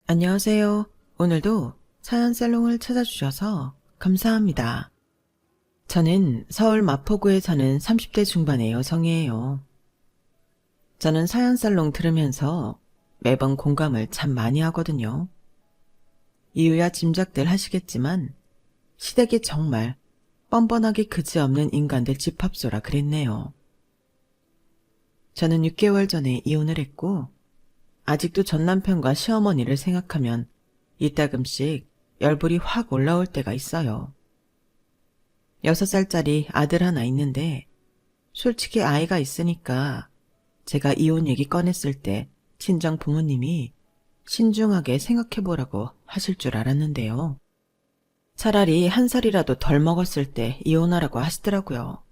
안녕하세요. 오늘도 사연살롱을 찾아주셔서 감사합니다. 저는 서울 마포구에 사는 30대 중반의 여성이에요. 저는 사연살롱 들으면서 매번 공감을 참 많이 하거든요. 이유야 짐작들 하시겠지만 시댁이 정말 뻔뻔하게 그지없는 인간들 집합소라 그랬네요. 저는 6개월 전에 이혼을 했고 아직도 전 남편과 시어머니를 생각하면 이따금씩 열불이 확 올라올 때가 있어요. 6살짜리 아들 하나 있는데 솔직히 아이가 있으니까 제가 이혼 얘기 꺼냈을 때 친정 부모님이 신중하게 생각해보라고 하실 줄 알았는데요. 차라리 한 살이라도 덜 먹었을 때 이혼하라고 하시더라고요.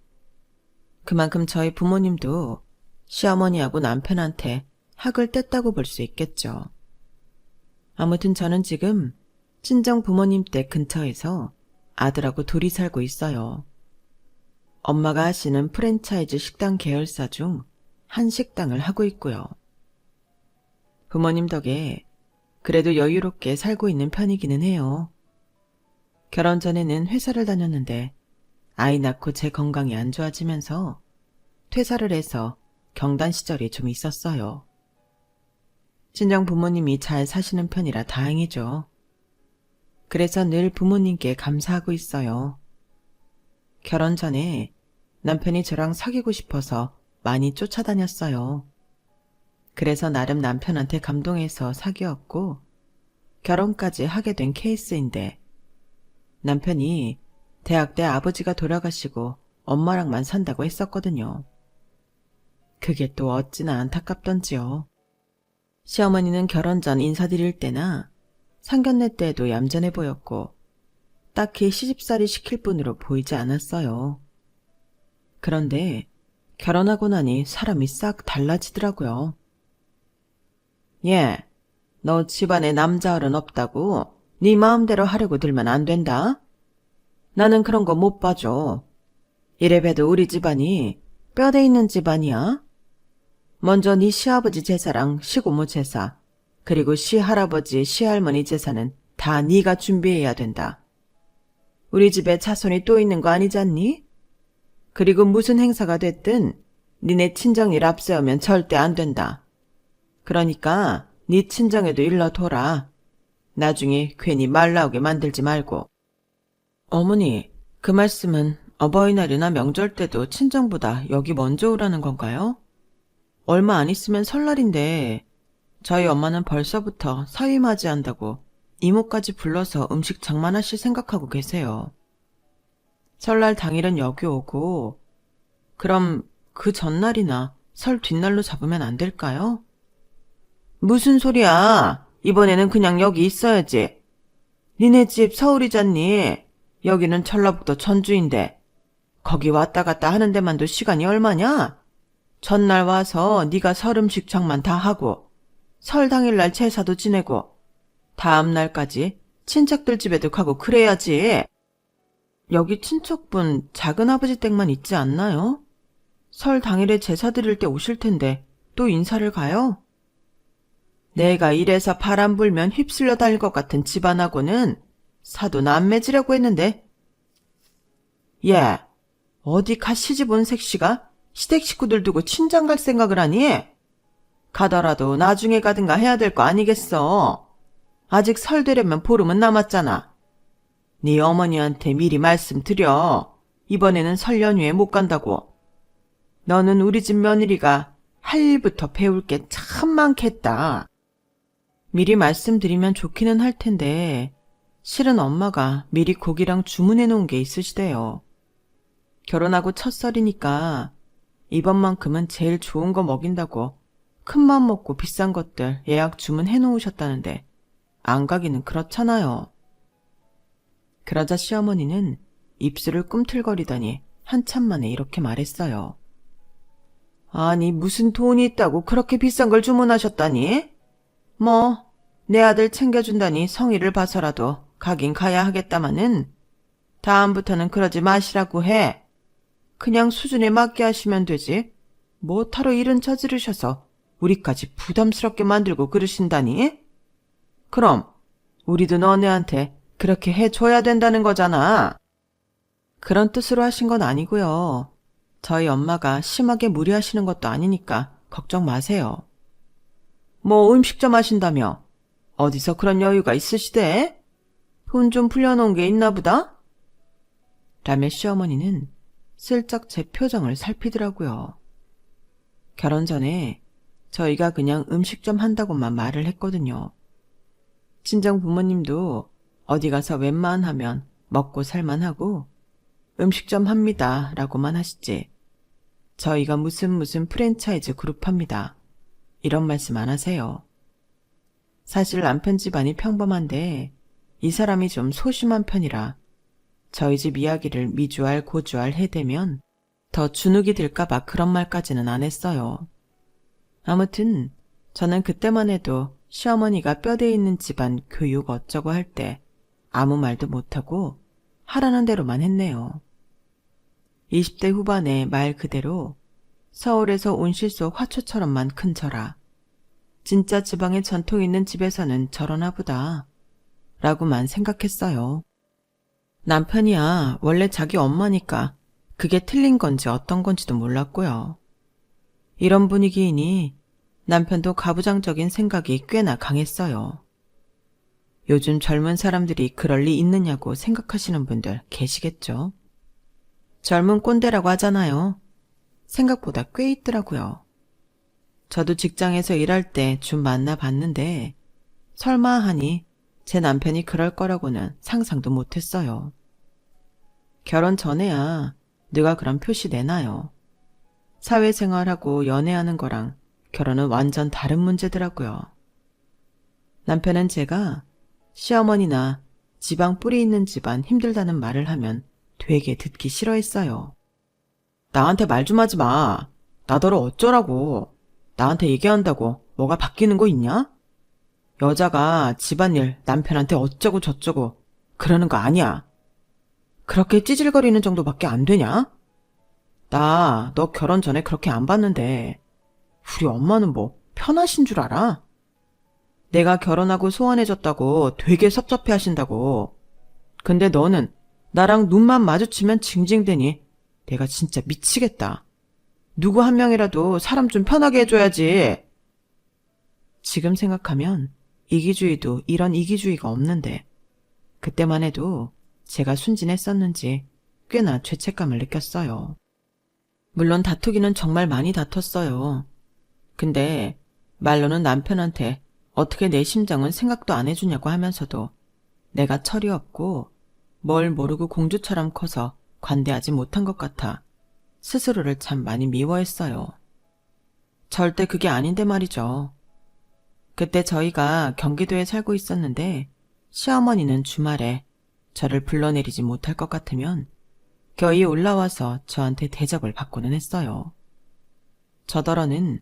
그만큼 저희 부모님도 시어머니하고 남편한테 학을 뗐다고 볼 수 있겠죠. 아무튼 저는 지금 친정 부모님 댁 근처에서 아들하고 둘이 살고 있어요. 엄마가 하시는 프랜차이즈 식당 계열사 중 한 식당을 하고 있고요. 부모님 덕에 그래도 여유롭게 살고 있는 편이기는 해요. 결혼 전에는 회사를 다녔는데 아이 낳고 제 건강이 안 좋아지면서 퇴사를 해서 경단 시절이 좀 있었어요. 친정 부모님이 잘 사시는 편이라 다행이죠. 그래서 늘 부모님께 감사하고 있어요. 결혼 전에 남편이 저랑 사귀고 싶어서 많이 쫓아다녔어요. 그래서 나름 남편한테 감동해서 사귀었고 결혼까지 하게 된 케이스인데 남편이 대학 때 아버지가 돌아가시고 엄마랑만 산다고 했었거든요. 그게 또 어찌나 안타깝던지요. 시어머니는 결혼 전 인사드릴 때나 상견례 때에도 얌전해 보였고 딱히 시집살이 시킬 분으로 보이지 않았어요. 그런데 결혼하고 나니 사람이 싹 달라지더라고요. 예, 너 집안에 남자어른 없다고 네 마음대로 하려고 들면 안 된다. 나는 그런 거 못 봐줘. 이래봬도 우리 집안이 뼈대 있는 집안이야. 먼저 네 시아버지 제사랑 시고모 제사, 그리고 시할아버지, 시할머니 제사는 다 네가 준비해야 된다. 우리 집에 자손이 또 있는 거 아니잖니? 그리고 무슨 행사가 됐든 니네 친정일 앞세우면 절대 안 된다. 그러니까 네 친정에도 일러둬라. 나중에 괜히 말 나오게 만들지 말고. 어머니, 그 말씀은 어버이날이나 명절 때도 친정보다 여기 먼저 오라는 건가요? 얼마 안 있으면 설날인데 저희 엄마는 벌써부터 사위맞이한다고 이모까지 불러서 음식 장만하실 생각하고 계세요. 설날 당일은 여기 오고 그럼 그 전날이나 설 뒷날로 잡으면 안 될까요? 무슨 소리야. 이번에는 그냥 여기 있어야지. 니네 집 서울이잖니. 여기는 전라북도 전주인데 거기 왔다 갔다 하는 데만도 시간이 얼마냐? 전날 와서 네가 설 음식 장만 다 하고 설 당일날 제사도 지내고 다음 날까지 친척들 집에도 가고 그래야지. 여기 친척분 작은아버지 댁만 있지 않나요? 설 당일에 제사 드릴 때 오실 텐데 또 인사를 가요? 내가 이래서 바람 불면 휩쓸려 다닐 것 같은 집안하고는 사돈 안 맺으려고 했는데. 예, 어디 가 시집 온 색시가 시댁 식구들 두고 친장 갈 생각을 하니? 가더라도 나중에 가든가 해야 될 거 아니겠어. 아직 설 되려면 보름은 남았잖아. 네 어머니한테 미리 말씀드려. 이번에는 설 연휴에 못 간다고. 너는 우리 집 며느리가 할 일부터 배울 게 참 많겠다. 미리 말씀드리면 좋기는 할 텐데 실은 엄마가 미리 고기랑 주문해 놓은 게 있으시대요. 결혼하고 첫 설이니까 이번만큼은 제일 좋은 거 먹인다고 큰맘 먹고 비싼 것들 예약 주문해 놓으셨다는데 안 가기는 그렇잖아요. 그러자 시어머니는 입술을 꿈틀거리더니 한참 만에 이렇게 말했어요. 아니 무슨 돈이 있다고 그렇게 비싼 걸 주문하셨다니? 뭐 내 아들 챙겨준다니 성의를 봐서라도 가긴 가야 하겠다마는 다음부터는 그러지 마시라고 해. 그냥 수준에 맞게 하시면 되지. 뭐하러 일은 저지르셔서 우리까지 부담스럽게 만들고 그러신다니? 그럼 우리도 너네한테 그렇게 해줘야 된다는 거잖아. 그런 뜻으로 하신 건 아니고요. 저희 엄마가 심하게 무리하시는 것도 아니니까 걱정 마세요. 뭐 음식점 하신다며? 어디서 그런 여유가 있으시대? 돈 좀 풀려놓은 게 있나 보다? 라며 시어머니는 슬쩍 제 표정을 살피더라고요. 결혼 전에 저희가 그냥 음식점 한다고만 말을 했거든요. 친정 부모님도 어디 가서 웬만하면 먹고 살만하고 음식점 합니다 라고만 하시지 저희가 무슨 프랜차이즈 그룹 합니다 이런 말씀 안 하세요. 사실 남편 집안이 평범한데 이 사람이 좀 소심한 편이라 저희 집 이야기를 미주알 고주알 해대면 더 주눅이 들까봐 그런 말까지는 안 했어요. 아무튼 저는 그때만 해도 시어머니가 뼈대 있는 집안 교육 어쩌고 할 때 아무 말도 못하고 하라는 대로만 했네요. 20대 후반에 말 그대로 서울에서 온실 속 화초처럼만 큰 저라. 진짜 지방에 전통 있는 집에서는 저러나 보다 라고만 생각했어요. 남편이야 원래 자기 엄마니까 그게 틀린 건지 어떤 건지도 몰랐고요. 이런 분위기이니 남편도 가부장적인 생각이 꽤나 강했어요. 요즘 젊은 사람들이 그럴 리 있느냐고 생각하시는 분들 계시겠죠? 젊은 꼰대라고 하잖아요. 생각보다 꽤 있더라고요. 저도 직장에서 일할 때 좀 만나봤는데 설마 하니 제 남편이 그럴 거라고는 상상도 못했어요. 결혼 전에야 누가 그런 표시 내나요. 사회생활하고 연애하는 거랑 결혼은 완전 다른 문제더라고요. 남편은 제가 시어머니나 지방 뿌리 있는 집안 힘들다는 말을 하면 되게 듣기 싫어했어요. 나한테 말 좀 하지 마. 나더러 어쩌라고. 나한테 얘기한다고 뭐가 바뀌는 거 있냐? 여자가 집안일 남편한테 어쩌고 저쩌고 그러는 거 아니야. 그렇게 찌질거리는 정도밖에 안 되냐? 나 너 결혼 전에 그렇게 안 봤는데 우리 엄마는 뭐 편하신 줄 알아? 내가 결혼하고 소원해졌다고 되게 섭섭해 하신다고. 근데 너는 나랑 눈만 마주치면 징징대니 내가 진짜 미치겠다. 누구 한 명이라도 사람 좀 편하게 해줘야지. 지금 생각하면 이기주의도 이런 이기주의가 없는데 그때만 해도 제가 순진했었는지 꽤나 죄책감을 느꼈어요. 물론 다투기는 정말 많이 다퉜어요. 근데 말로는 남편한테 어떻게 내 심정은 생각도 안 해주냐고 하면서도 내가 철이 없고 뭘 모르고 공주처럼 커서 관대하지 못한 것 같아 스스로를 참 많이 미워했어요. 절대 그게 아닌데 말이죠. 그때 저희가 경기도에 살고 있었는데 시어머니는 주말에 저를 불러내리지 못할 것 같으면 겨이 올라와서 저한테 대접을 받고는 했어요. 저더러는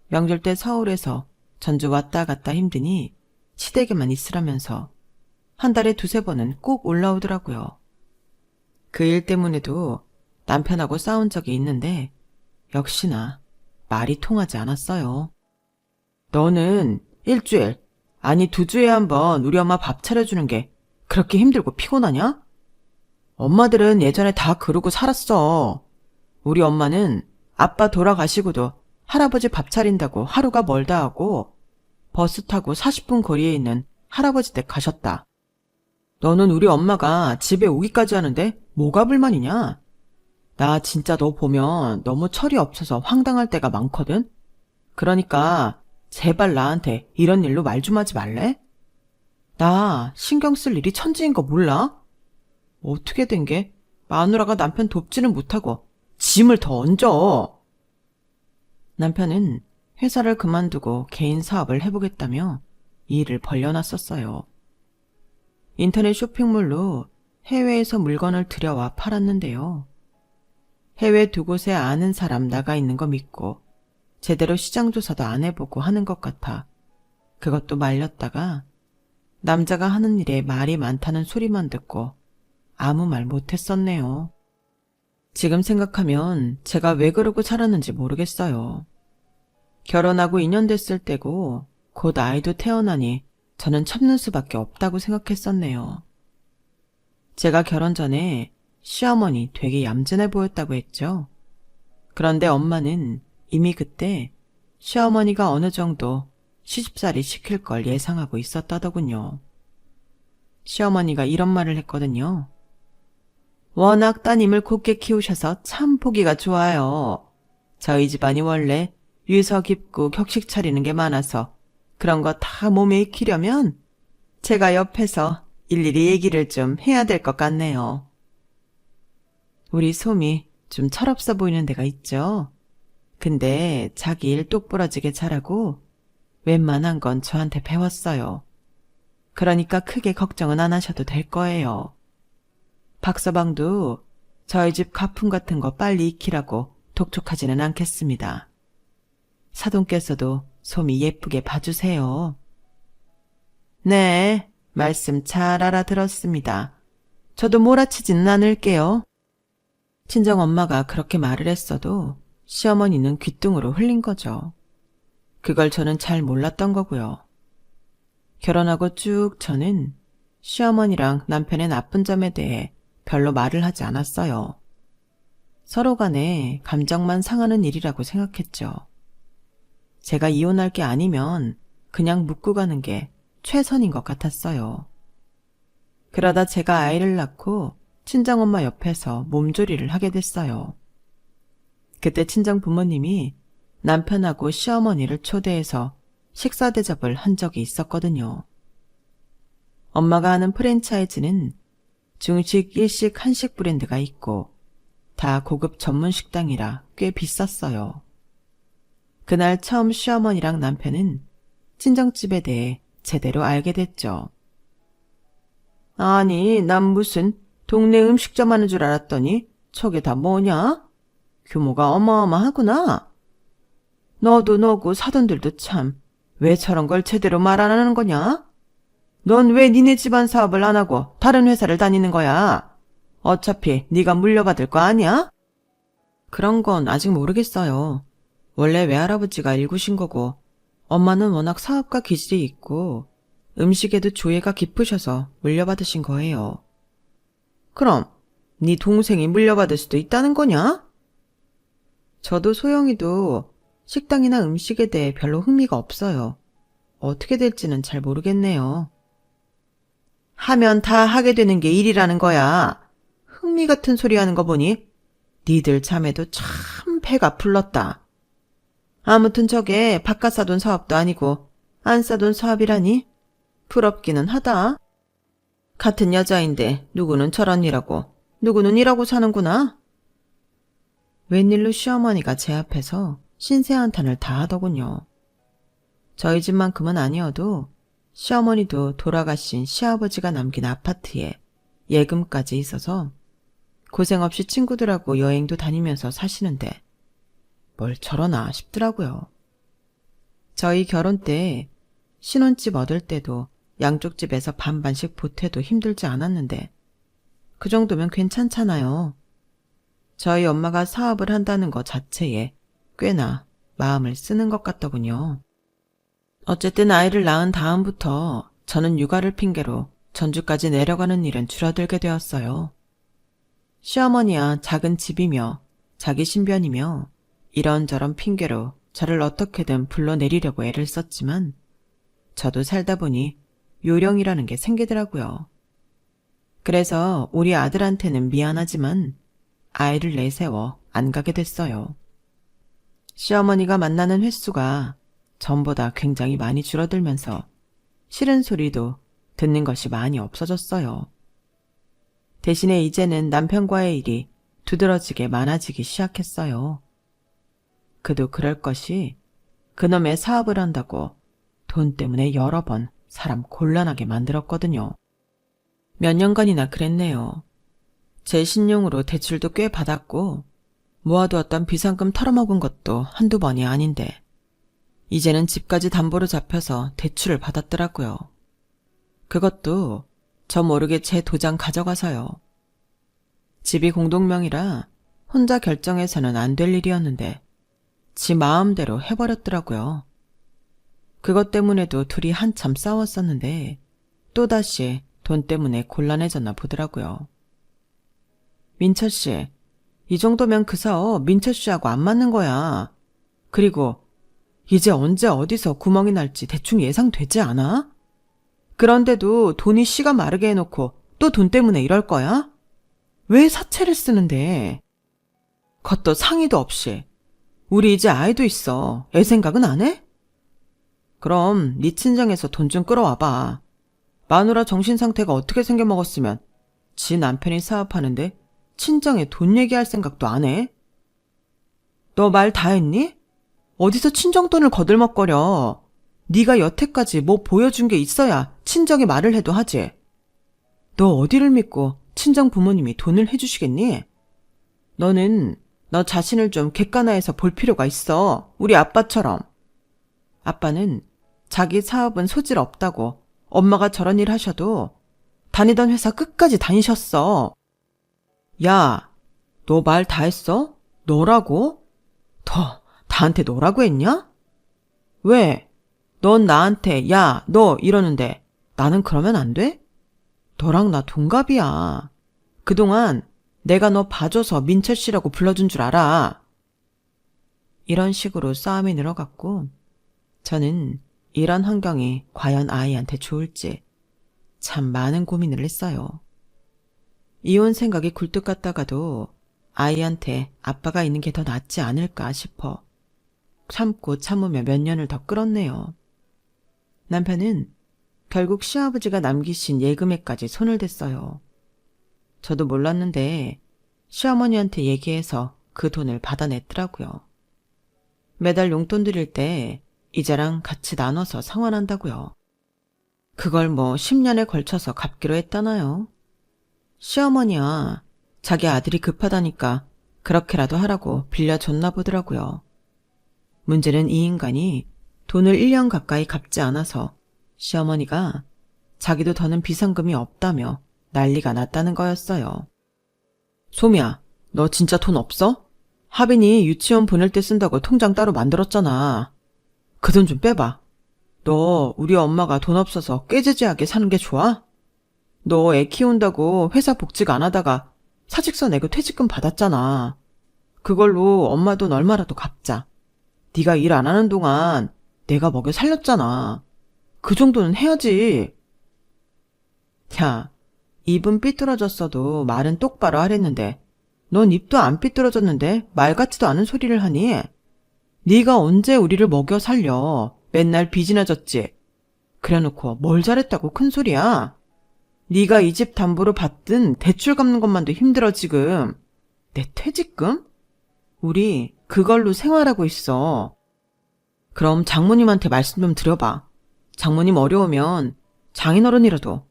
명절 때 서울에서 전주 왔다 갔다 힘드니 시댁에만 있으라면서 한 달에 2-3번은 꼭 올라오더라고요. 그 일 때문에도 남편하고 싸운 적이 있는데 역시나 말이 통하지 않았어요. 너는 일주일, 아니 2주에 한 번 우리 엄마 밥 차려주는 게 그렇게 힘들고 피곤하냐? 엄마들은 예전에 다 그러고 살았어. 우리 엄마는 아빠 돌아가시고도 할아버지 밥 차린다고 하루가 멀다 하고 버스 타고 40분 거리에 있는 할아버지 댁 가셨다. 너는 우리 엄마가 집에 오기까지 하는데 뭐가 불만이냐? 나 진짜 너 보면 너무 철이 없어서 황당할 때가 많거든? 그러니까 제발 나한테 이런 일로 말 좀 하지 말래? 나 신경 쓸 일이 천지인 거 몰라? 어떻게 된 게 마누라가 남편 돕지는 못하고 짐을 더 얹어. 남편은 회사를 그만두고 개인 사업을 해보겠다며 일을 벌려놨었어요. 인터넷 쇼핑몰로 해외에서 물건을 들여와 팔았는데요. 해외 2곳에 아는 사람 나가 있는 거 믿고 제대로 시장 조사도 안 해보고 하는 것 같아 그것도 말렸다가 남자가 하는 일에 말이 많다는 소리만 듣고 아무 말 못했었네요. 지금 생각하면 제가 왜 그러고 살았는지 모르겠어요. 결혼하고 2년 됐을 때고 곧 아이도 태어나니 저는 참는 수밖에 없다고 생각했었네요. 제가 결혼 전에 시어머니 되게 얌전해 보였다고 했죠. 그런데 엄마는 이미 그때 시어머니가 어느 정도 시집살이 시킬 걸 예상하고 있었다더군요. 시어머니가 이런 말을 했거든요. 워낙 따님을 곱게 키우셔서 참 보기가 좋아요. 저희 집안이 원래 유서 깊고 격식 차리는 게 많아서 그런 거 다 몸에 익히려면 제가 옆에서 일일이 얘기를 좀 해야 될 것 같네요. 우리 솜이 좀 철없어 보이는 데가 있죠. 근데 자기 일 똑부러지게 잘하고 웬만한 건 저한테 배웠어요. 그러니까 크게 걱정은 안 하셔도 될 거예요. 박서방도 저희 집 가품 같은 거 빨리 익히라고 독촉하지는 않겠습니다. 사돈께서도 솜이 예쁘게 봐주세요. 네, 말씀 잘 알아들었습니다. 저도 몰아치지는 않을게요. 친정엄마가 그렇게 말을 했어도 시어머니는 귓등으로 흘린 거죠. 그걸 저는 잘 몰랐던 거고요. 결혼하고 쭉 저는 시어머니랑 남편의 나쁜 점에 대해 별로 말을 하지 않았어요. 서로 간에 감정만 상하는 일이라고 생각했죠. 제가 이혼할 게 아니면 그냥 묻고 가는 게 최선인 것 같았어요. 그러다 제가 아이를 낳고 친정엄마 옆에서 몸조리를 하게 됐어요. 그때 친정 부모님이 남편하고 시어머니를 초대해서 식사 대접을 한 적이 있었거든요. 엄마가 하는 프랜차이즈는 중식, 일식, 한식 브랜드가 있고 다 고급 전문 식당이라 꽤 비쌌어요. 그날 처음 시어머니랑 남편은 친정집에 대해 제대로 알게 됐죠. 아니, 난 무슨 동네 음식점 하는 줄 알았더니 저게 다 뭐냐? 규모가 어마어마하구나. 너도 너고 사돈들도 참 왜 저런 걸 제대로 말 안 하는 거냐? 넌 왜 니네 집안 사업을 안 하고 다른 회사를 다니는 거야? 어차피 네가 물려받을 거 아니야? 그런 건 아직 모르겠어요. 원래 외할아버지가 일구신 거고 엄마는 워낙 사업가 기질이 있고 음식에도 조예가 깊으셔서 물려받으신 거예요. 그럼 네 동생이 물려받을 수도 있다는 거냐? 저도 소영이도 식당이나 음식에 대해 별로 흥미가 없어요. 어떻게 될지는 잘 모르겠네요. 하면 다 하게 되는 게 일이라는 거야. 흥미 같은 소리 하는 거 보니 니들 자매도 참 배가 불렀다. 아무튼 저게 바깥 사돈 사업도 아니고 안 사돈 사업이라니 부럽기는 하다. 같은 여자인데 누구는 저런 일하고 누구는 일하고 사는구나. 웬일로 시어머니가 제 앞에서 신세한탄을 다 하더군요. 저희 집만큼은 아니어도 시어머니도 돌아가신 시아버지가 남긴 아파트에 예금까지 있어서 고생 없이 친구들하고 여행도 다니면서 사시는데 뭘 저러나 싶더라고요. 저희 결혼 때 신혼집 얻을 때도 양쪽 집에서 반반씩 보태도 힘들지 않았는데 그 정도면 괜찮잖아요. 저희 엄마가 사업을 한다는 것 자체에 꽤나 마음을 쓰는 것 같더군요. 어쨌든 아이를 낳은 다음부터 저는 육아를 핑계로 전주까지 내려가는 일은 줄어들게 되었어요. 시어머니야 작은 집이며 자기 신변이며 이런저런 핑계로 저를 어떻게든 불러내리려고 애를 썼지만 저도 살다 보니 요령이라는 게 생기더라고요. 그래서 우리 아들한테는 미안하지만 아이를 내세워 안 가게 됐어요. 시어머니가 만나는 횟수가 전보다 굉장히 많이 줄어들면서 싫은 소리도 듣는 것이 많이 없어졌어요. 대신에 이제는 남편과의 일이 두드러지게 많아지기 시작했어요. 그도 그럴 것이 그놈의 사업을 한다고 돈 때문에 여러 번 사람 곤란하게 만들었거든요. 몇 년간이나 그랬네요. 제 신용으로 대출도 꽤 받았고 모아두었던 비상금 털어먹은 것도 한두 번이 아닌데 이제는 집까지 담보로 잡혀서 대출을 받았더라고요. 그것도 저 모르게 제 도장 가져가서요. 집이 공동명의라 혼자 결정해서는 안 될 일이었는데 지 마음대로 해버렸더라고요. 그것 때문에도 둘이 한참 싸웠었는데 또다시 돈 때문에 곤란해졌나 보더라고요. 민철 씨, 이 정도면 그 사업 민철 씨하고 안 맞는 거야. 그리고 이제 언제 어디서 구멍이 날지 대충 예상되지 않아? 그런데도 돈이 씨가 마르게 해놓고 또 돈 때문에 이럴 거야? 왜 사채를 쓰는데? 겉도 상의도 없이. 우리 이제 아이도 있어. 애 생각은 안 해? 그럼 네 친정에서 돈 좀 끌어와봐. 마누라 정신 상태가 어떻게 생겨먹었으면 지 남편이 사업하는데 친정에 돈 얘기할 생각도 안 해? 너 말 다 했니? 어디서 친정 돈을 거들먹거려. 네가 여태까지 뭐 보여준 게 있어야 친정에 말을 해도 하지. 너 어디를 믿고 친정 부모님이 돈을 해주시겠니? 너는 너 자신을 좀 객관화해서 볼 필요가 있어. 우리 아빠처럼. 아빠는 자기 사업은 소질 없다고 엄마가 저런 일 하셔도 다니던 회사 끝까지 다니셨어. 야, 너 말 다 했어? 너라고? 너 나한테 너라고 했냐? 왜? 넌 나한테 야, 너 이러는데 나는 그러면 안 돼? 너랑 나 동갑이야. 그동안 내가 너 봐줘서 민철 씨라고 불러준 줄 알아. 이런 식으로 싸움이 늘어갔고 저는 이런 환경이 과연 아이한테 좋을지 참 많은 고민을 했어요. 이혼 생각이 굴뚝 같다가도 아이한테 아빠가 있는 게 더 낫지 않을까 싶어 참고 참으며 몇 년을 더 끌었네요. 남편은 결국 시아버지가 남기신 예금에까지 손을 댔어요. 저도 몰랐는데 시어머니한테 얘기해서 그 돈을 받아냈더라고요. 매달 용돈 드릴 때 이자랑 같이 나눠서 상환한다고요. 그걸 뭐 10년에 걸쳐서 갚기로 했다나요? 시어머니야, 자기 아들이 급하다니까 그렇게라도 하라고 빌려줬나 보더라고요. 문제는 이 인간이 돈을 1년 가까이 갚지 않아서 시어머니가 자기도 더는 비상금이 없다며 난리가 났다는 거였어요. 소미야, 너 진짜 돈 없어? 하빈이 유치원 보낼 때 쓴다고 통장 따로 만들었잖아. 그 돈 좀 빼봐. 너 우리 엄마가 돈 없어서 꾀지지하게 사는 게 좋아? 너 애 키운다고 회사 복직 안 하다가 사직서 내고 퇴직금 받았잖아. 그걸로 엄마 돈 얼마라도 갚자. 네가 일 안 하는 동안 내가 먹여 살렸잖아. 그 정도는 해야지. 야, 입은 삐뚤어졌어도 말은 똑바로 하랬는데 넌 입도 안 삐뚤어졌는데 말 같지도 않은 소리를 하니? 네가 언제 우리를 먹여 살려. 맨날 빚이나 졌지. 그래놓고 뭘 잘했다고 큰 소리야. 네가 이 집 담보로 받든 대출 갚는 것만도 힘들어 지금. 내 퇴직금? 우리 그걸로 생활하고 있어. 그럼 장모님한테 말씀 좀 드려봐. 장모님 어려우면 장인어른이라도.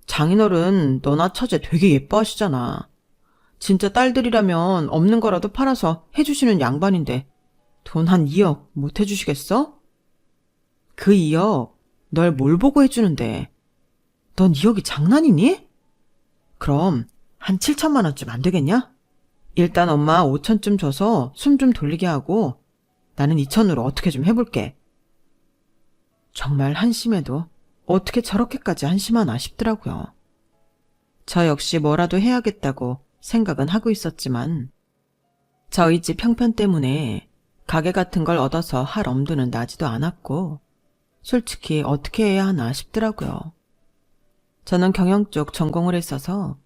장인어른 너나 처제 되게 예뻐하시잖아. 진짜 딸들이라면 없는 거라도 팔아서 해주시는 양반인데 돈 한 2억 못 해주시겠어? 그 2억 널 뭘 보고 해주는데. 넌 2억이 장난이니? 그럼 한 7천만 원쯤 안 되겠냐? 일단 엄마 5천쯤 줘서 숨 좀 돌리게 하고 나는 2천으로 어떻게 좀 해볼게. 정말 한심해도 어떻게 저렇게까지 한심하나 싶더라고요. 저 역시 뭐라도 해야겠다고 생각은 하고 있었지만 저희 집 형편 때문에 가게 같은 걸 얻어서 할 엄두는 나지도 않았고 솔직히 어떻게 해야 하나 싶더라고요. 저는 경영 쪽 전공을 했어서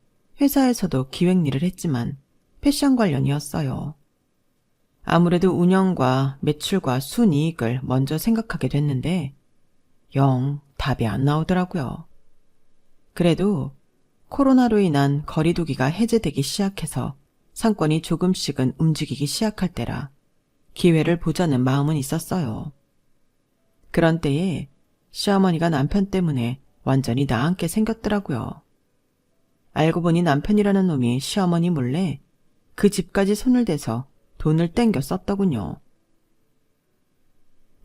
회사에서도 기획 일을 했지만 패션 관련이었어요. 아무래도 운영과 매출과 순이익을 먼저 생각하게 됐는데 영 답이 안 나오더라고요. 그래도 코로나로 인한 거리두기가 해제되기 시작해서 상권이 조금씩은 움직이기 시작할 때라 기회를 보자는 마음은 있었어요. 그런 때에 시어머니가 남편 때문에 완전히 나앉게 생겼더라고요. 알고 보니 남편이라는 놈이 시어머니 몰래 그 집까지 손을 대서 돈을 땡겨 썼더군요.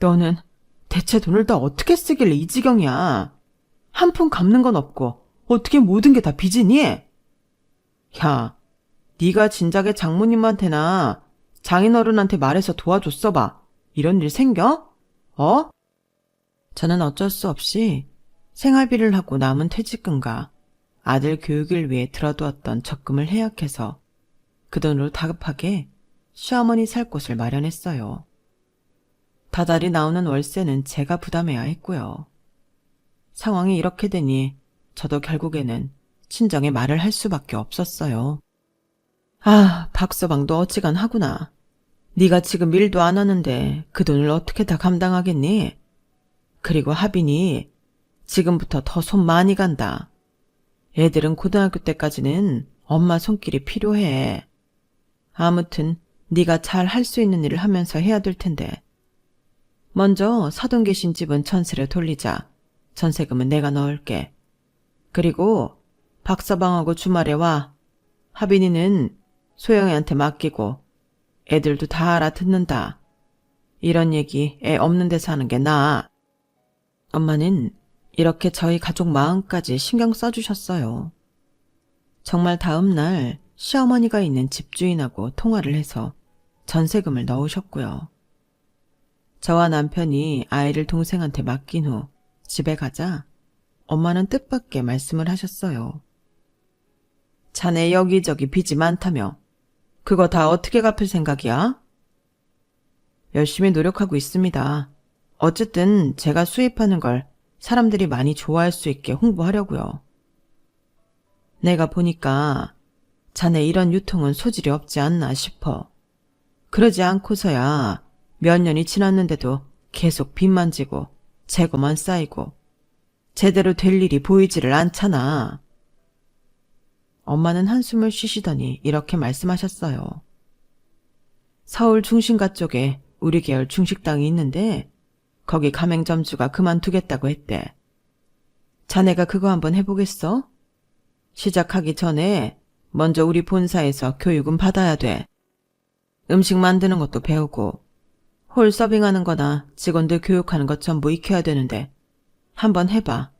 너는 대체 돈을 다 어떻게 쓰길래 이 지경이야? 한 푼 갚는 건 없고 어떻게 모든 게 다 빚이니? 야, 네가 진작에 장모님한테나 장인어른한테 말해서 도와줬어 봐. 이런 일 생겨? 어? 저는 어쩔 수 없이 생활비를 하고 남은 퇴직금과 아들 교육을 위해 들어두었던 적금을 해약해서 그 돈으로 다급하게 시어머니 살 곳을 마련했어요. 다달이 나오는 월세는 제가 부담해야 했고요. 상황이 이렇게 되니 저도 결국에는 친정에 말을 할 수밖에 없었어요. 아, 박서방도 어지간하구나. 네가 지금 일도 안 하는데 그 돈을 어떻게 다 감당하겠니? 그리고 하빈이 지금부터 더 손 많이 간다. 애들은 고등학교 때까지는 엄마 손길이 필요해. 아무튼 네가 잘 할 수 있는 일을 하면서 해야 될 텐데. 먼저 사돈 계신 집은 전세를 돌리자. 전세금은 내가 넣을게. 그리고 박서방하고 주말에 와. 하빈이는 소영이한테 맡기고 애들도 다 알아듣는다. 이런 얘기 애 없는 데서 하는 게 나아. 엄마는 이렇게 저희 가족 마음까지 신경 써주셨어요. 정말 다음 날 시어머니가 있는 집주인하고 통화를 해서 전세금을 넣으셨고요. 저와 남편이 아이를 동생한테 맡긴 후 집에 가자 엄마는 뜻밖의 말씀을 하셨어요. 자네 여기저기 빚이 많다며. 그거 다 어떻게 갚을 생각이야? 열심히 노력하고 있습니다. 어쨌든 제가 수입하는 걸 사람들이 많이 좋아할 수 있게 홍보하려고요. 내가 보니까 자네 이런 유통은 소질이 없지 않나 싶어. 그러지 않고서야 몇 년이 지났는데도 계속 빚만 지고 재고만 쌓이고 제대로 될 일이 보이지를 않잖아. 엄마는 한숨을 쉬시더니 이렇게 말씀하셨어요. 서울 중심가 쪽에 우리 계열 중식당이 있는데 거기 가맹점주가 그만두겠다고 했대. 자네가 그거 한번 해보겠어? 시작하기 전에 먼저 우리 본사에서 교육은 받아야 돼. 음식 만드는 것도 배우고 홀 서빙하는 거나 직원들 교육하는 것 전부 익혀야 되는데 한번 해봐.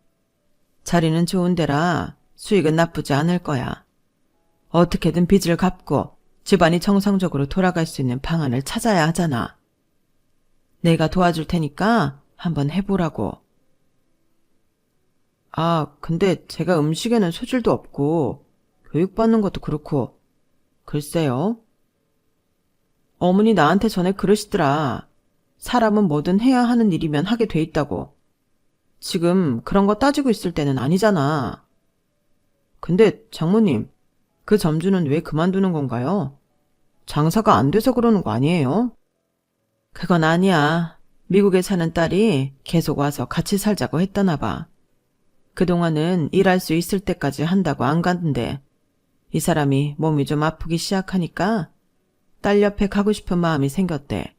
자리는 좋은 데라 수익은 나쁘지 않을 거야. 어떻게든 빚을 갚고 집안이 정상적으로 돌아갈 수 있는 방안을 찾아야 하잖아. 내가 도와줄 테니까 한번 해보라고. 아, 근데 제가 음식에는 소질도 없고 교육받는 것도 그렇고 글쎄요. 어머니 나한테 전에 그러시더라. 사람은 뭐든 해야 하는 일이면 하게 돼 있다고. 지금 그런 거 따지고 있을 때는 아니잖아. 근데 장모님, 그 점주는 왜 그만두는 건가요? 장사가 안 돼서 그러는 거 아니에요? 그건 아니야. 미국에 사는 딸이 계속 와서 같이 살자고 했다나 봐. 그동안은 일할 수 있을 때까지 한다고 안 갔는데 이 사람이 몸이 좀 아프기 시작하니까 딸 옆에 가고 싶은 마음이 생겼대.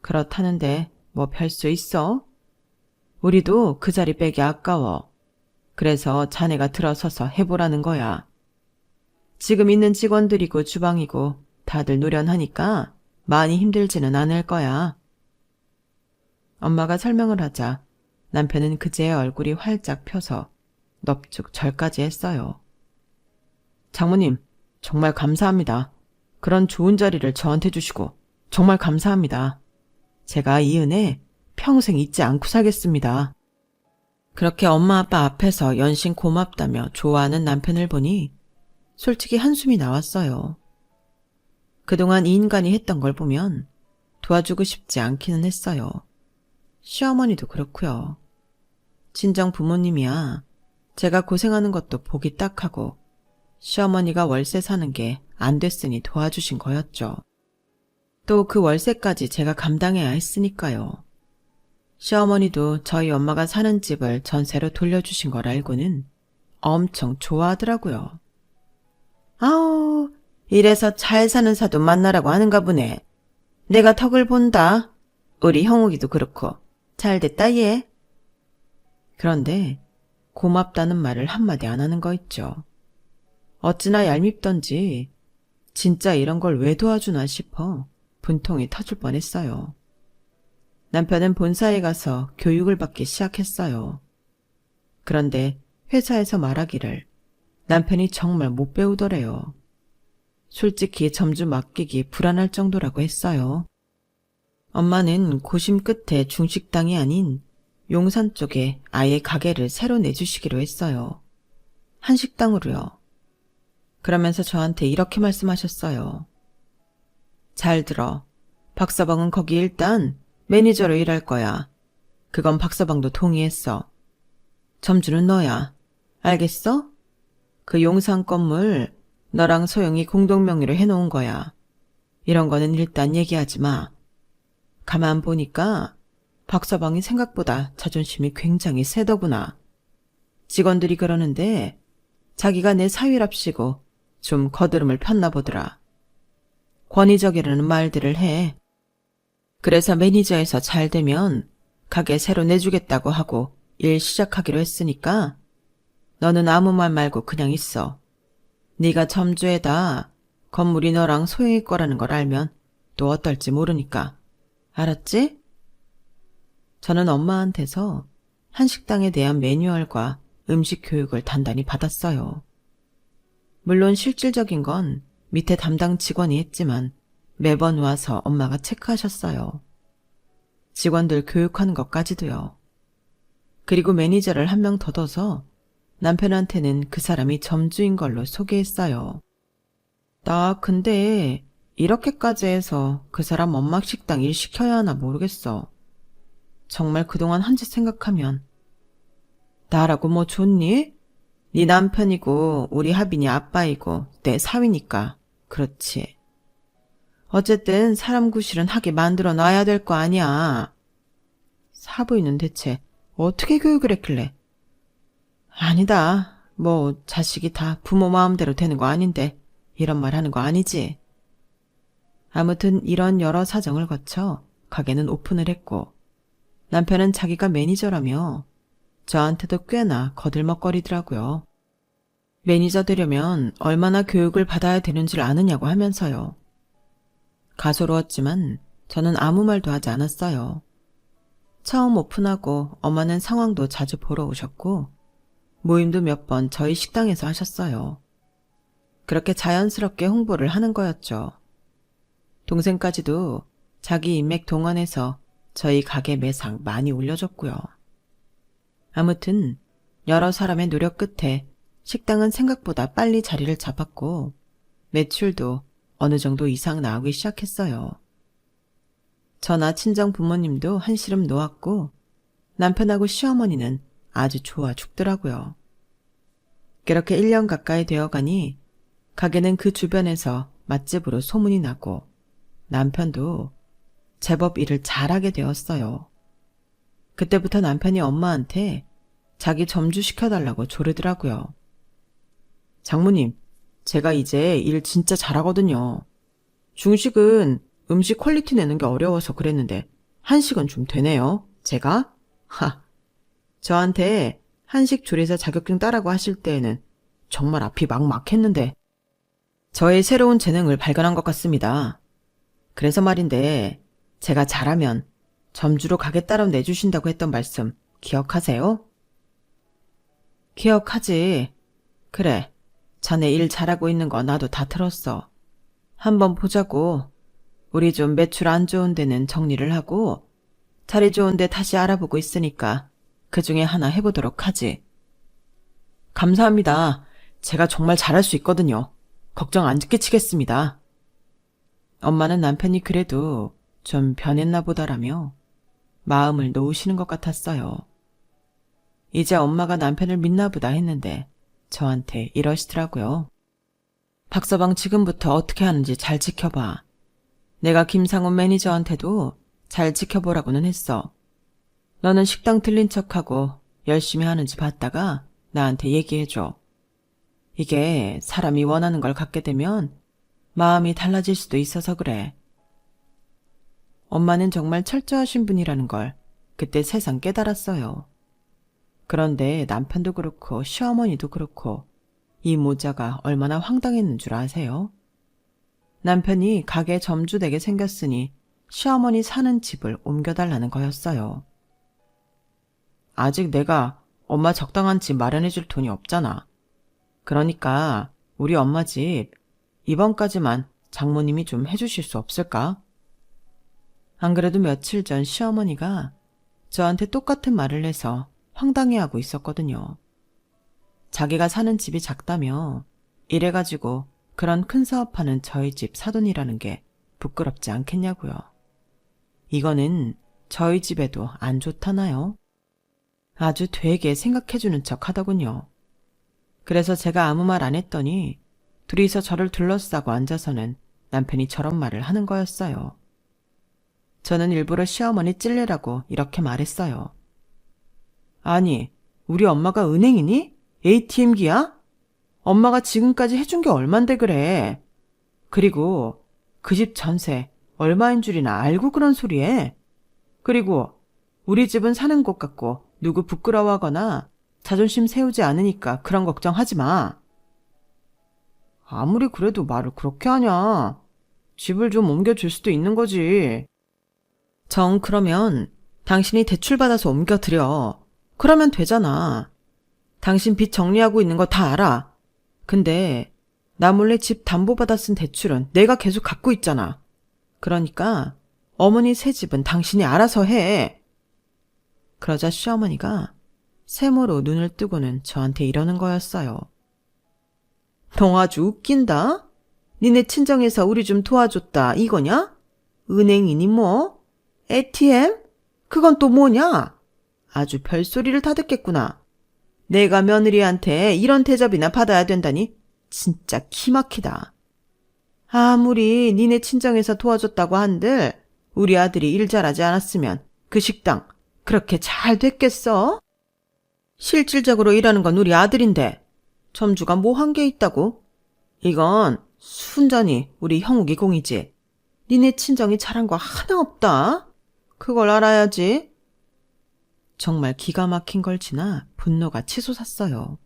그렇다는데 뭐 별 수 있어? 우리도 그 자리 빼기 아까워. 그래서 자네가 들어서서 해보라는 거야. 지금 있는 직원들이고 주방이고 다들 노련하니까 많이 힘들지는 않을 거야. 엄마가 설명을 하자 남편은 그제야 얼굴이 활짝 펴서 넙죽 절까지 했어요. 장모님, 정말 감사합니다. 그런 좋은 자리를 저한테 주시고 정말 감사합니다. 제가 이 은혜 평생 잊지 않고 살겠습니다. 그렇게 엄마 아빠 앞에서 연신 고맙다며 좋아하는 남편을 보니 솔직히 한숨이 나왔어요. 그동안 이 인간이 했던 걸 보면 도와주고 싶지 않기는 했어요. 시어머니도 그렇고요. 친정 부모님이야 제가 고생하는 것도 보기 딱하고 시어머니가 월세 사는 게 안 됐으니 도와주신 거였죠. 또 그 월세까지 제가 감당해야 했으니까요. 시어머니도 저희 엄마가 사는 집을 전세로 돌려주신 걸 알고는 엄청 좋아하더라고요. 아우, 이래서 잘 사는 사돈 만나라고 하는가 보네. 내가 덕을 본다. 우리 형욱이도 그렇고 잘 됐다 얘. 그런데 고맙다는 말을 한마디 안 하는 거 있죠. 어찌나 얄밉던지 진짜 이런 걸 왜 도와주나 싶어 분통이 터질 뻔했어요. 남편은 본사에 가서 교육을 받기 시작했어요. 그런데 회사에서 말하기를 남편이 정말 못 배우더래요. 솔직히 점주 맡기기 불안할 정도라고 했어요. 엄마는 고심 끝에 중식당이 아닌 용산 쪽에 아예 가게를 새로 내주시기로 했어요. 한식당으로요. 그러면서 저한테 이렇게 말씀하셨어요. 잘 들어. 박서방은 거기 일단 매니저로 일할 거야. 그건 박서방도 동의했어. 점주는 너야. 알겠어? 그 용산 건물 너랑 소영이 공동명의로 해놓은 거야. 이런 거는 일단 얘기하지 마. 가만 보니까 박서방이 생각보다 자존심이 굉장히 세더구나. 직원들이 그러는데 자기가 내 사위랍시고 좀 거드름을 폈나 보더라. 권위적이라는 말들을 해. 그래서 매니저에서 잘 되면 가게 새로 내주겠다고 하고 일 시작하기로 했으니까 너는 아무 말 말고 그냥 있어. 네가 점주에다 건물이 너랑 소영이 거라는 걸 알면 또 어떨지 모르니까. 알았지? 저는 엄마한테서 한식당에 대한 매뉴얼과 음식 교육을 단단히 받았어요. 물론 실질적인 건 밑에 담당 직원이 했지만 매번 와서 엄마가 체크하셨어요. 직원들 교육하는 것까지도요. 그리고 매니저를 한 명 더 둬서 남편한테는 그 사람이 점주인 걸로 소개했어요. 나 근데 이렇게까지 해서 그 사람 엄마 식당 일 시켜야 하나 모르겠어. 정말 그동안 한 짓 생각하면. 나라고 뭐 좋니? 네 남편이고 우리 하빈이 아빠이고 내 사위니까. 그렇지. 어쨌든 사람 구실은 하게 만들어 놔야 될 거 아니야. 사부인은 대체 어떻게 교육을 했길래? 아니다. 뭐 자식이 다 부모 마음대로 되는 거 아닌데 이런 말 하는 거 아니지. 아무튼 이런 여러 사정을 거쳐 가게는 오픈을 했고 남편은 자기가 매니저라며 저한테도 꽤나 거들먹거리더라고요. 매니저 되려면 얼마나 교육을 받아야 되는지를 아느냐고 하면서요. 가소로웠지만 저는 아무 말도 하지 않았어요. 처음 오픈하고 엄마는 상황도 자주 보러 오셨고 모임도 몇 번 저희 식당에서 하셨어요. 그렇게 자연스럽게 홍보를 하는 거였죠. 동생까지도 자기 인맥 동원해서 저희 가게 매상 많이 올려줬고요. 아무튼 여러 사람의 노력 끝에 식당은 생각보다 빨리 자리를 잡았고 매출도 어느 정도 이상 나오기 시작했어요. 저나 친정 부모님도 한시름 놓았고 남편하고 시어머니는 아주 좋아 죽더라고요. 그렇게 1년 가까이 되어가니 가게는 그 주변에서 맛집으로 소문이 나고 남편도 제법 일을 잘하게 되었어요. 그때부터 남편이 엄마한테 자기 점주 시켜달라고 조르더라고요. 장모님, 제가 이제 일 진짜 잘하거든요. 중식은 음식 퀄리티 내는 게 어려워서 그랬는데 한식은 좀 되네요. 제가? 하, 저한테 한식 조리사 자격증 따라고 하실 때에는 정말 앞이 막막했는데 저의 새로운 재능을 발견한 것 같습니다. 그래서 말인데 제가 잘하면 점주로 가게 따로 내주신다고 했던 말씀 기억하세요? 기억하지. 그래, 자네 일 잘하고 있는 거 나도 다 들었어. 한번 보자고. 우리 좀 매출 안 좋은 데는 정리를 하고 자리 좋은 데 다시 알아보고 있으니까 그 중에 하나 해보도록 하지. 감사합니다. 제가 정말 잘할 수 있거든요. 걱정 안 끼치겠습니다. 엄마는 남편이 그래도 좀 변했나 보다라며 마음을 놓으시는 것 같았어요. 이제 엄마가 남편을 믿나 보다 했는데 저한테 이러시더라고요. 박서방 지금부터 어떻게 하는지 잘 지켜봐. 내가 김상훈 매니저한테도 잘 지켜보라고는 했어. 너는 식당 들린 척하고 열심히 하는지 봤다가 나한테 얘기해줘. 이게 사람이 원하는 걸 갖게 되면 마음이 달라질 수도 있어서 그래. 엄마는 정말 철저하신 분이라는 걸 그때 새삼 깨달았어요. 그런데 남편도 그렇고 시어머니도 그렇고 이 모자가 얼마나 황당했는 줄 아세요? 남편이 가게 점주 되게 생겼으니 시어머니 사는 집을 옮겨달라는 거였어요. 아직 내가 엄마 적당한 집 마련해줄 돈이 없잖아. 그러니까 우리 엄마 집 이번까지만 장모님이 좀 해주실 수 없을까? 안 그래도 며칠 전 시어머니가 저한테 똑같은 말을 해서 황당해하고 있었거든요. 자기가 사는 집이 작다며 이래가지고 그런 큰 사업하는 저희 집 사돈이라는 게 부끄럽지 않겠냐고요. 이거는 저희 집에도 안 좋다나요? 아주 되게 생각해주는 척 하더군요. 그래서 제가 아무 말 안 했더니 둘이서 저를 둘러싸고 앉아서는 남편이 저런 말을 하는 거였어요. 저는 일부러 시어머니 찔레라고 이렇게 말했어요. 아니, 우리 엄마가 은행이니? ATM기야? 엄마가 지금까지 해준 게 얼만데 그래. 그리고 그 집 전세 얼마인 줄이나 알고 그런 소리 해. 그리고 우리 집은 사는 곳 같고 누구 부끄러워하거나 자존심 세우지 않으니까 그런 걱정하지 마. 아무리 그래도 말을 그렇게 하냐. 집을 좀 옮겨줄 수도 있는 거지. 정 그러면 당신이 대출받아서 옮겨드려. 그러면 되잖아. 당신 빚 정리하고 있는 거 다 알아. 근데 나 몰래 집 담보받아 쓴 대출은 내가 계속 갖고 있잖아. 그러니까 어머니 새 집은 당신이 알아서 해. 그러자 시어머니가 세모로 눈을 뜨고는 저한테 이러는 거였어요. 너 아주 웃긴다. 니네 친정에서 우리 좀 도와줬다 이거냐? 은행이니 뭐? ATM? 그건 또 뭐냐? 아주 별소리를 다 듣겠구나. 내가 며느리한테 이런 대접이나 받아야 된다니 진짜 기막히다. 아무리 니네 친정에서 도와줬다고 한들 우리 아들이 일 잘하지 않았으면 그 식당 그렇게 잘 됐겠어? 실질적으로 일하는 건 우리 아들인데 점주가 뭐 한 게 있다고? 이건 순전히 우리 형욱이 공이지. 니네 친정이 잘한 거 하나 없다. 그걸 알아야지. 정말 기가 막힌 걸 지나 분노가 치솟았어요.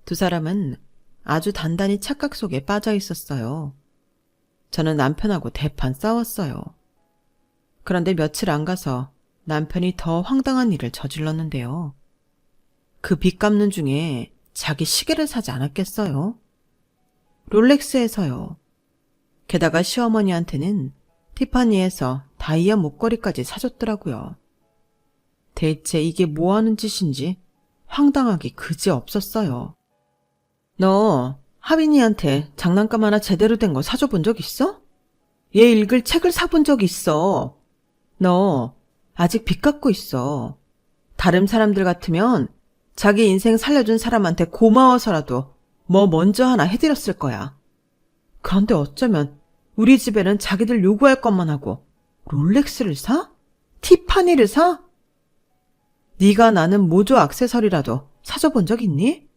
두 사람은 아주 단단히 착각 속에 빠져 있었어요. 저는 남편하고 대판 싸웠어요. 그런데 며칠 안 가서 남편이 더 황당한 일을 저질렀는데요. 그 빚 갚는 중에 자기 시계를 사지 않았겠어요? 롤렉스에서요. 게다가 시어머니한테는 티파니에서 다이아 목걸이까지 사줬더라고요. 대체 이게 뭐하는 짓인지 황당하기 그지없었어요. 너 하빈이한테 장난감 하나 제대로 된 거 사줘본 적 있어? 얘 읽을 책을 사본 적 있어. 너 아직 빚 갖고 있어. 다른 사람들 같으면 자기 인생 살려준 사람한테 고마워서라도 뭐 먼저 하나 해드렸을 거야. 그런데 어쩌면 우리 집에는 자기들 요구할 것만 하고 롤렉스를 사? 티파니를 사? 네가 나는 모조 액세서리라도 사줘본 적 있니?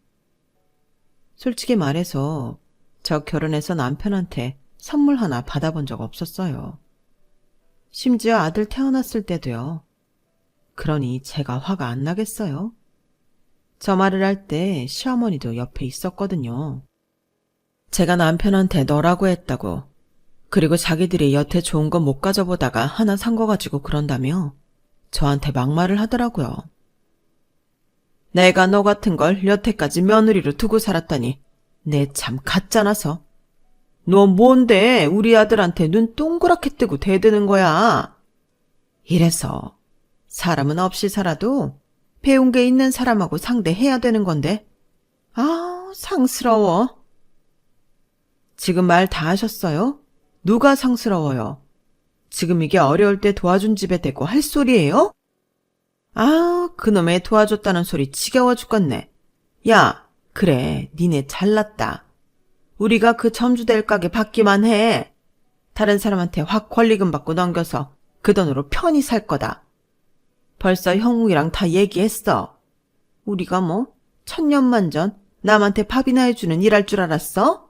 솔직히 말해서 저 결혼해서 남편한테 선물 하나 받아본 적 없었어요. 심지어 아들 태어났을 때도요. 그러니 제가 화가 안 나겠어요? 저 말을 할 때 시어머니도 옆에 있었거든요. 제가 남편한테 너라고 했다고, 그리고 자기들이 여태 좋은 거 못 가져보다가 하나 산 거 가지고 그런다며 저한테 막말을 하더라고요. 내가 너 같은 걸 여태까지 며느리로 두고 살았다니 내 참 가짜나서. 너 뭔데 우리 아들한테 눈 동그랗게 뜨고 대드는 거야. 이래서 사람은 없이 살아도 배운 게 있는 사람하고 상대해야 되는 건데. 아, 상스러워. 지금 말 다 하셨어요? 누가 상스러워요? 지금 이게 어려울 때 도와준 집에 대고 할 소리예요? 아, 그놈의 도와줬다는 소리 지겨워 죽겠네. 야, 그래, 니네 잘났다. 우리가 그 점주될 가게 받기만 해. 다른 사람한테 확 권리금 받고 넘겨서 그 돈으로 편히 살 거다. 벌써 형욱이랑 다 얘기했어. 우리가 뭐 천년만전 남한테 밥이나 해주는 일할 줄 알았어?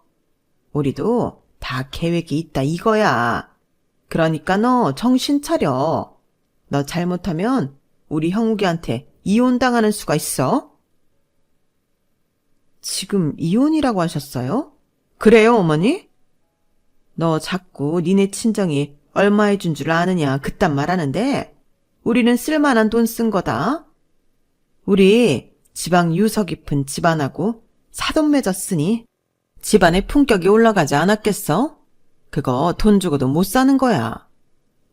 우리도 다 계획이 있다 이거야. 그러니까 너 정신 차려. 너 잘못하면 우리 형욱이한테 이혼당하는 수가 있어. 지금 이혼이라고 하셨어요? 그래요, 어머니? 너 자꾸 니네 친정이 얼마 해준 줄 아느냐 그딴 말하는데 우리는 쓸만한 돈 쓴 거다. 우리 지방 유서 깊은 집안하고 사돈 맺었으니 집안의 품격이 올라가지 않았겠어? 그거 돈 주고도 못 사는 거야.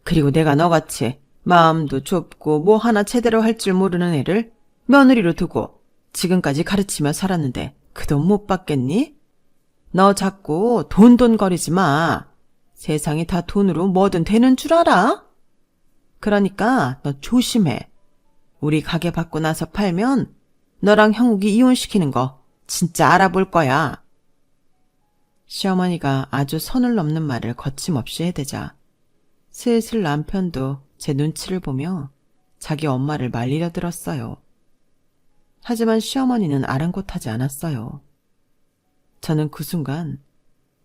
그리고 내가 너같이 마음도 좁고 뭐 하나 제대로 할 줄 모르는 애를 며느리로 두고 지금까지 가르치며 살았는데 그 돈 못 받겠니? 너 자꾸 돈돈거리지 마. 세상이 다 돈으로 뭐든 되는 줄 알아? 그러니까 너 조심해. 우리 가게 받고 나서 팔면 너랑 형욱이 이혼시키는 거 진짜 알아볼 거야. 시어머니가 아주 선을 넘는 말을 거침없이 해대자 슬슬 남편도 제 눈치를 보며 자기 엄마를 말리려 들었어요. 하지만 시어머니는 아랑곳하지 않았어요. 저는 그 순간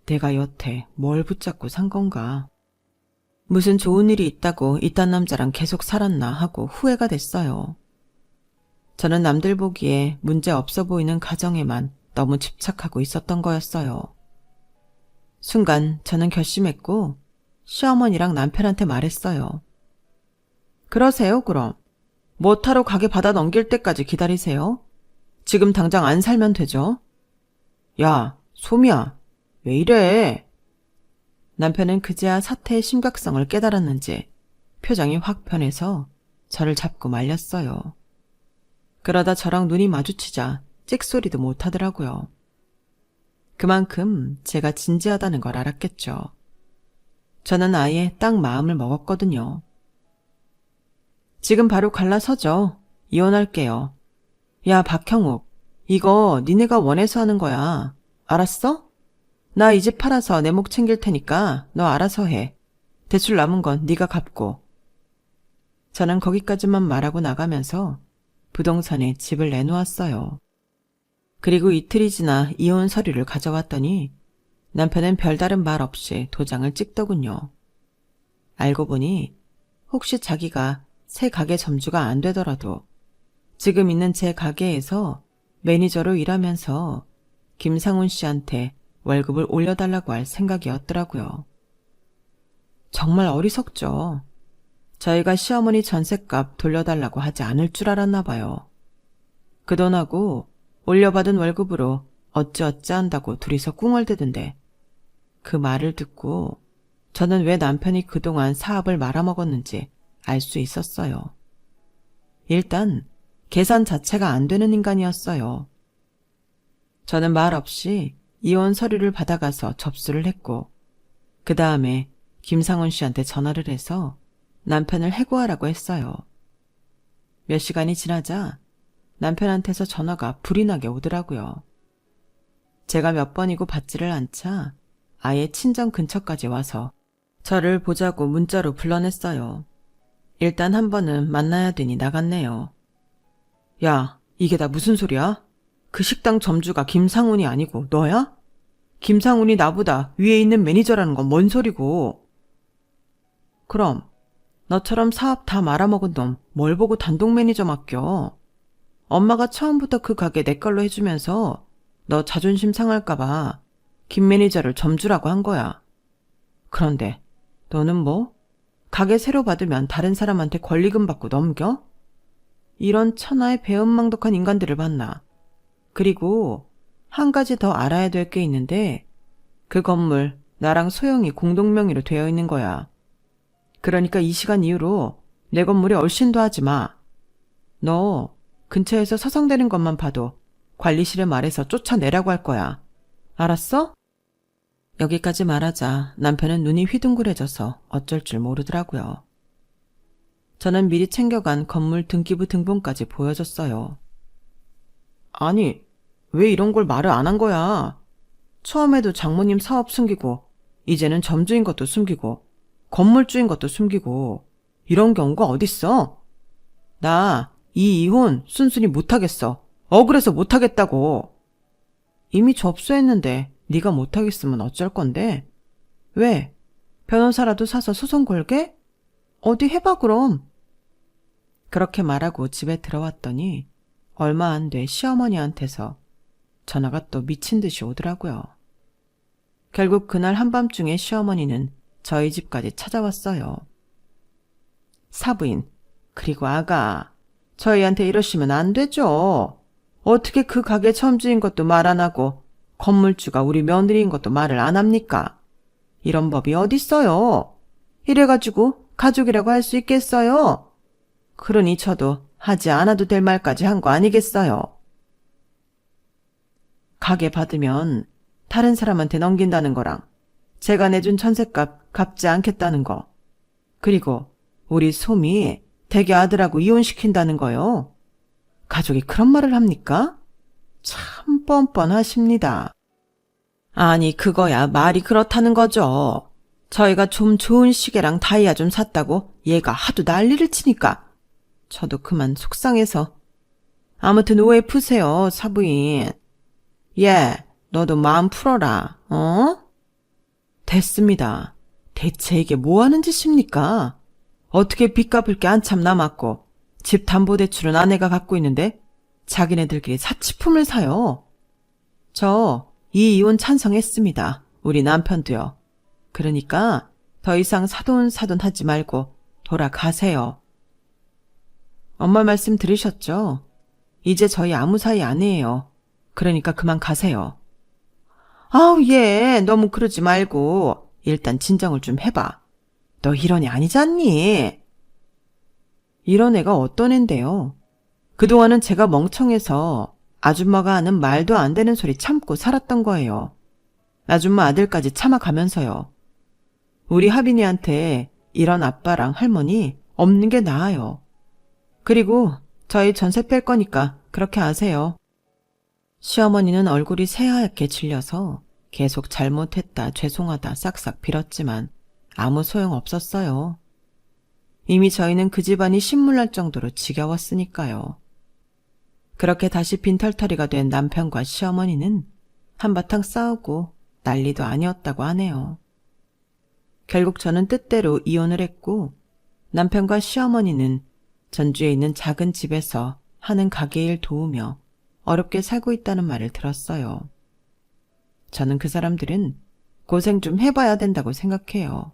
내가 여태 뭘 붙잡고 산 건가. 무슨 좋은 일이 있다고 이딴 남자랑 계속 살았나 하고 후회가 됐어요. 저는 남들 보기에 문제 없어 보이는 가정에만 너무 집착하고 있었던 거였어요. 순간 저는 결심했고 시어머니랑 남편한테 말했어요. 그러세요 그럼. 뭐타로 가게 받아 넘길 때까지 기다리세요. 지금 당장 안 살면 되죠. 야, 소미야, 왜 이래? 남편은 그제야 사태의 심각성을 깨달았는지 표정이 확 변해서 저를 잡고 말렸어요. 그러다 저랑 눈이 마주치자 찍소리도 못하더라고요. 그만큼 제가 진지하다는 걸 알았겠죠. 저는 아예 딱 마음을 먹었거든요. 지금 바로 갈라서죠. 이혼할게요. 야, 박형욱, 이거 니네가 원해서 하는 거야. 알았어? 나 이 집 팔아서 내 목 챙길 테니까 너 알아서 해. 대출 남은 건 네가 갚고. 저는 거기까지만 말하고 나가면서 부동산에 집을 내놓았어요. 그리고 이틀이 지나 이혼 서류를 가져왔더니 남편은 별다른 말 없이 도장을 찍더군요. 알고 보니 혹시 자기가 새 가게 점주가 안 되더라도 지금 있는 제 가게에서 매니저로 일하면서 김상훈 씨한테 월급을 올려달라고 할 생각이었더라고요. 정말 어리석죠. 저희가 시어머니 전셋값 돌려달라고 하지 않을 줄 알았나 봐요. 그 돈하고 올려받은 월급으로 어찌어찌 한다고 둘이서 꿍얼대던데 그 말을 듣고 저는 왜 남편이 그동안 사업을 말아먹었는지 알 수 있었어요. 일단 계산 자체가 안 되는 인간이었어요. 저는 말 없이 이혼 서류를 받아가서 접수를 했고 그 다음에 김상훈 씨한테 전화를 해서 남편을 해고하라고 했어요. 몇 시간이 지나자 남편한테서 전화가 불이 나게 오더라고요. 제가 몇 번이고 받지를 않자 아예 친정 근처까지 와서 저를 보자고 문자로 불러냈어요. 일단 한 번은 만나야 되니 나갔네요. 야, 이게 다 무슨 소리야? 그 식당 점주가 김상훈이 아니고 너야? 김상훈이 나보다 위에 있는 매니저라는 건 뭔 소리고. 그럼 너처럼 사업 다 말아먹은 놈 뭘 보고 단독 매니저 맡겨. 엄마가 처음부터 그 가게 내 걸로 해주면서 너 자존심 상할까봐 김 매니저를 점주라고 한 거야. 그런데 너는 뭐? 가게 새로 받으면 다른 사람한테 권리금 받고 넘겨? 이런 천하의 배은망덕한 인간들을 봤나. 그리고 한 가지 더 알아야 될 게 있는데 그 건물 나랑 소영이 공동명의로 되어 있는 거야. 그러니까 이 시간 이후로 내 건물에 얼씬도 하지 마. 너 근처에서 서성대는 것만 봐도 관리실에 말해서 쫓아내라고 할 거야. 알았어? 여기까지 말하자 남편은 눈이 휘둥그레져서 어쩔 줄 모르더라고요. 저는 미리 챙겨간 건물 등기부 등본까지 보여줬어요. 아니, 왜 이런 걸 말을 안 한 거야? 처음에도 장모님 사업 숨기고 이제는 점주인 것도 숨기고 건물주인 것도 숨기고 이런 경우가 어딨어? 나 이 이혼 순순히 못하겠어. 억울해서 못하겠다고. 이미 접수했는데 네가 못하겠으면 어쩔 건데? 왜? 변호사라도 사서 소송 걸게? 어디 해봐 그럼. 그렇게 말하고 집에 들어왔더니 얼마 안 돼 시어머니한테서 전화가 또 미친 듯이 오더라고요. 결국 그날 한밤중에 시어머니는 저희 집까지 찾아왔어요. 사부인, 그리고 아가, 저희한테 이러시면 안 되죠. 어떻게 그 가게 점주인 것도 말 안 하고 건물주가 우리 며느리인 것도 말을 안 합니까? 이런 법이 어딨어요. 이래가지고 가족이라고 할 수 있겠어요? 그러니 저도 하지 않아도 될 말까지 한 거 아니겠어요? 가게 받으면 다른 사람한테 넘긴다는 거랑 제가 내준 전셋값 갚지 않겠다는 거, 그리고 우리 솜이 대개 아들하고 이혼시킨다는 거요. 가족이 그런 말을 합니까? 참 뻔뻔하십니다. 아니, 그거야 말이 그렇다는 거죠. 저희가 좀 좋은 시계랑 다이아 좀 샀다고 얘가 하도 난리를 치니까 저도 그만 속상해서. 아무튼 오해 푸세요, 사부인. 예, 너도 마음 풀어라, 어? 됐습니다. 대체 이게 뭐 하는 짓입니까? 어떻게 빚 갚을 게 한참 남았고 집 담보대출은 아내가 갖고 있는데 자기네들끼리 사치품을 사요. 저 이 이혼 찬성했습니다. 우리 남편도요. 그러니까 더 이상 사돈사돈 하지 말고 돌아가세요. 엄마 말씀 들으셨죠? 이제 저희 아무 사이 아니에요. 그러니까 그만 가세요. 아우, 예, 너무 그러지 말고 일단 진정을 좀 해봐. 너 이런 애 아니잖니? 이런 애가 어떤 앤데요? 그동안은 제가 멍청해서 아줌마가 하는 말도 안 되는 소리 참고 살았던 거예요. 아줌마 아들까지 참아가면서요. 우리 하빈이한테 이런 아빠랑 할머니 없는 게 나아요. 그리고 저희 전세 뺄 거니까 그렇게 아세요. 시어머니는 얼굴이 새하얗게 질려서 계속 잘못했다, 죄송하다 싹싹 빌었지만 아무 소용 없었어요. 이미 저희는 그 집안이 신물날 정도로 지겨웠으니까요. 그렇게 다시 빈털터리가 된 남편과 시어머니는 한바탕 싸우고 난리도 아니었다고 하네요. 결국 저는 뜻대로 이혼을 했고 남편과 시어머니는 전주에 있는 작은 집에서 하는 가게일 도우며 어렵게 살고 있다는 말을 들었어요. 저는 그 사람들은 고생 좀 해봐야 된다고 생각해요.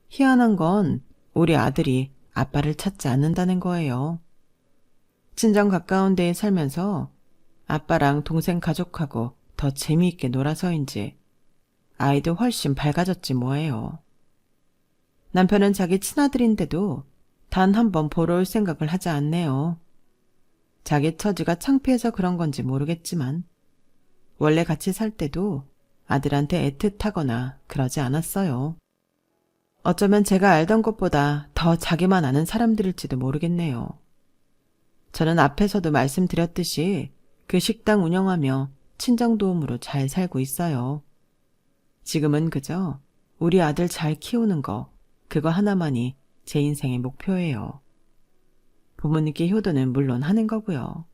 희한한 건 우리 아들이 아빠를 찾지 않는다는 거예요. 친정 가까운 데에 살면서 아빠랑 동생 가족하고 더 재미있게 놀아서인지 아이도 훨씬 밝아졌지 뭐예요. 남편은 자기 친아들인데도 단 한 번 보러 올 생각을 하지 않네요. 자기 처지가 창피해서 그런 건지 모르겠지만 원래 같이 살 때도 아들한테 애틋하거나 그러지 않았어요. 어쩌면 제가 알던 것보다 더 자기만 아는 사람들일지도 모르겠네요. 저는 앞에서도 말씀드렸듯이 그 식당 운영하며 친정도움으로 잘 살고 있어요. 지금은 그저 우리 아들 잘 키우는 거, 그거 하나만이 제 인생의 목표예요. 부모님께 효도는 물론 하는 거고요.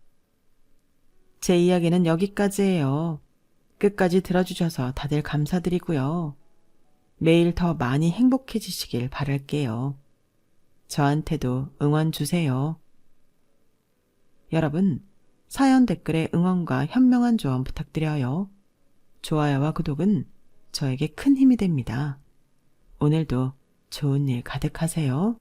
제 이야기는 여기까지예요. 끝까지 들어주셔서 다들 감사드리고요. 매일 더 많이 행복해지시길 바랄게요. 저한테도 응원 주세요. 여러분, 사연 댓글에 응원과 현명한 조언 부탁드려요. 좋아요와 구독은 저에게 큰 힘이 됩니다. 오늘도 좋은 일 가득하세요.